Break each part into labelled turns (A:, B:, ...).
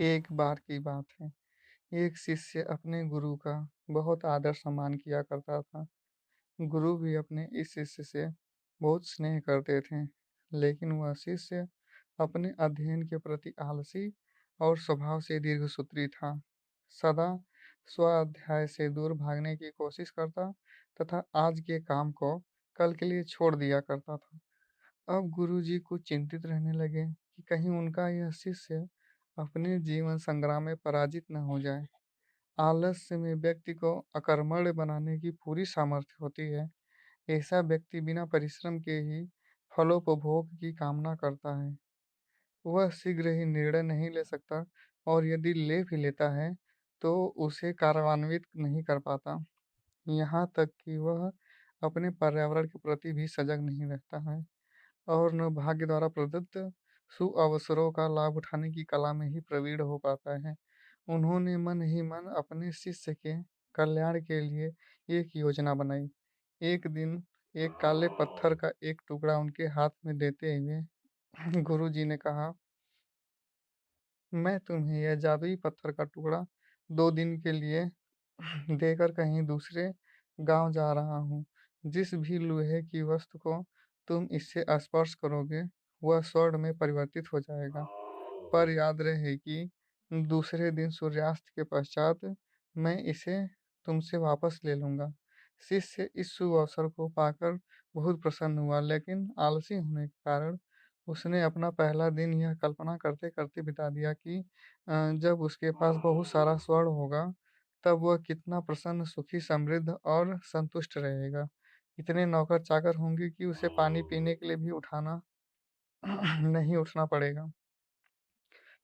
A: एक बार की बात है, एक शिष्य अपने गुरु का बहुत आदर-सम्मान किया करता था। गुरु भी अपने इस शिष्य से बहुत स्नेह करते थे, लेकिन वह शिष्य अपने अध्ययन के प्रति आलसी और स्वभाव से दीर्घसूत्री था। सदा स्वाध्याय से दूर भागने की कोशिश करता तथा आज के काम को कल के लिए छोड़ दिया करता था। अब गुरुजी कुछ चिंतित रहने लगे कि कहीं उनका यह शिष्य अपने जीवन संग्राम में पराजित न हो जाए। आलस्य में व्यक्ति को अकर्मण्य बनाने की पूरी सामर्थ्य होती है। ऐसा व्यक्ति बिना परिश्रम के ही फलोपभोग की कामना करता है। वह शीघ्र ही निर्णय नहीं ले सकता और यदि ले भी लेता है, तो उसे कार्यान्वित नहीं कर पाता। यहाँ तक कि वह अपने पर्यावरण के प्रति भी सजग नहीं रहता है। और न भाग्य द्वारा प्रदत्त सुअवसरों का लाभ उठाने की कला में ही प्रवीण हो पाता है। उन्होंने मन ही मन अपने शिष्य के कल्याण के लिए एक योजना बनाई। एक दिन एक काले पत्थर का एक टुकड़ा उनके हाथ में देते हुए गुरुजी ने कहा, मैं तुम्हें यह जादुई पत्थर का टुकड़ा 2 दिन के लिए देकर कहीं दूसरे गांव जा रहा हूँ। जिस भी लोहे की वस्तु को तुम इससे स्पर्श करोगे, वह स्वर्ण में परिवर्तित हो जाएगा। पर याद रहे कि दूसरे दिन सूर्यास्त के पश्चात मैं इसे तुमसे वापस ले लूँगा। शिष्य इस शुभ अवसर को पाकर बहुत प्रसन्न हुआ, लेकिन आलसी होने के कारण उसने अपना पहला दिन यह कल्पना करते-करते बिता दिया कि जब उसके पास बहुत सारा स्वर्ण होगा, तब वह कितना प्रसन्न, सुखी, समृद्ध और संतुष्ट रहेगा। इतने नौकर-चाकर होंगे कि उसे पानी पीने के लिए भी उठाना नहीं उठना पड़ेगा।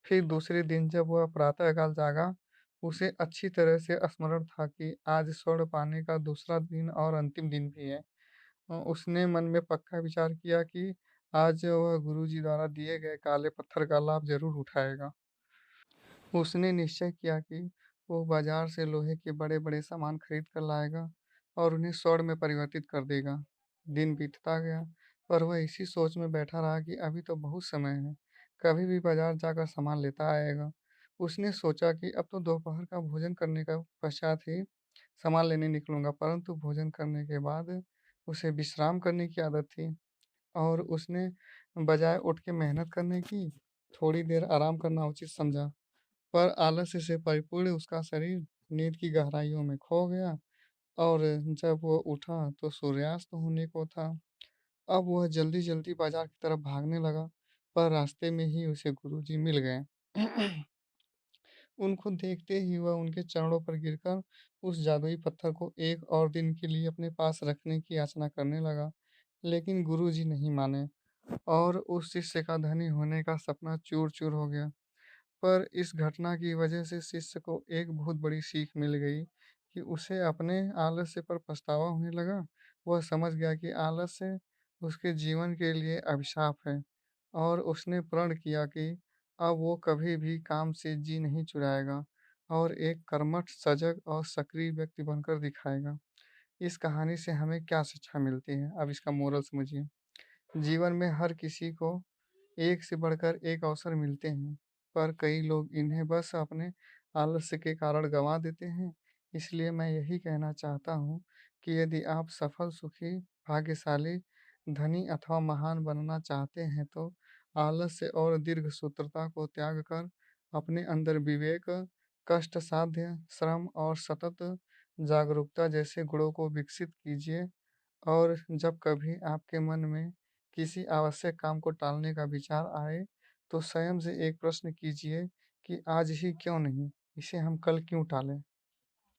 A: फिर दूसरे दिन जब वह प्रातःकाल जागा, उसे अच्छी तरह से स्मरण था कि आज स्वर्ण पाने का दूसरा दिन और अंतिम दिन भी है। उसने मन में पक्का विचार किया कि आज वह गुरुजी द्वारा दिए गए काले पत्थर का लाभ ज़रूर उठाएगा। उसने निश्चय किया कि वो बाजार से लोहे के बड़े-बड़े सामान खरीद कर लाएगा और उन्हें स्वर्ण में परिवर्तित कर देगा। दिन बीतता गया, पर वह इसी सोच में बैठा रहा कि अभी तो बहुत समय है, कभी भी बाजार जाकर सामान लेता आएगा। उसने सोचा कि अब तो दोपहर का भोजन करने का पश्चात ही सामान लेने निकलूँगा, परंतु भोजन करने के बाद उसे विश्राम करने की आदत थी और उसने बजाय उठ के मेहनत करने की, थोड़ी देर आराम करना उचित समझा। पर आलस्य से परिपूर्ण उसका शरीर नींद की गहराइयों में खो गया और जब वह उठा तो सूर्यास्त होने को था। अब वह जल्दी-जल्दी बाजार की तरफ भागने लगा, पर रास्ते में ही उसे गुरुजी मिल गए। उनको देखते ही वह उनके चरणों पर गिरकर उस जादुई पत्थर को एक और दिन के लिए अपने पास रखने की याचना करने लगा। लेकिन गुरुजी नहीं माने और उस शिष्य का धनी होने का सपना चूर-चूर हो गया। पर इस घटना की वजह से शिष्य को एक बहुत बड़ी सीख मिल गई कि उसे अपने आलस्य पर पछतावा होने लगा। वह समझ गया कि आलस्य उसके जीवन के लिए अभिशाप है और उसने प्रण किया कि अब वो कभी भी काम से जी नहीं चुराएगा और एक कर्मठ, सजग और सक्रिय व्यक्ति बनकर दिखाएगा। इस कहानी से हमें क्या शिक्षा मिलती है? अब इसका मोरल समझिए। जीवन में हर किसी को एक से बढ़कर एक अवसर मिलते हैं, पर कई लोग इन्हें बस अपने आलस्य के कारण गँवा देते हैं। इसलिए मैं यही कहना चाहता हूँ कि यदि आप सफल, सुखी, भाग्यशाली, धनी अथवा महान बनना चाहते हैं, तो आलस्य और दीर्घसूत्रता को त्याग कर अपने अंदर विवेक, कष्टसाध्य, श्रम और सतत जागरूकता जैसे गुणों को विकसित कीजिए। और जब कभी आपके मन में किसी आवश्यक काम को टालने का विचार आए, तो स्वयं से एक प्रश्न कीजिए कि आज ही क्यों नहीं? इसे हम कल क्यों टालें?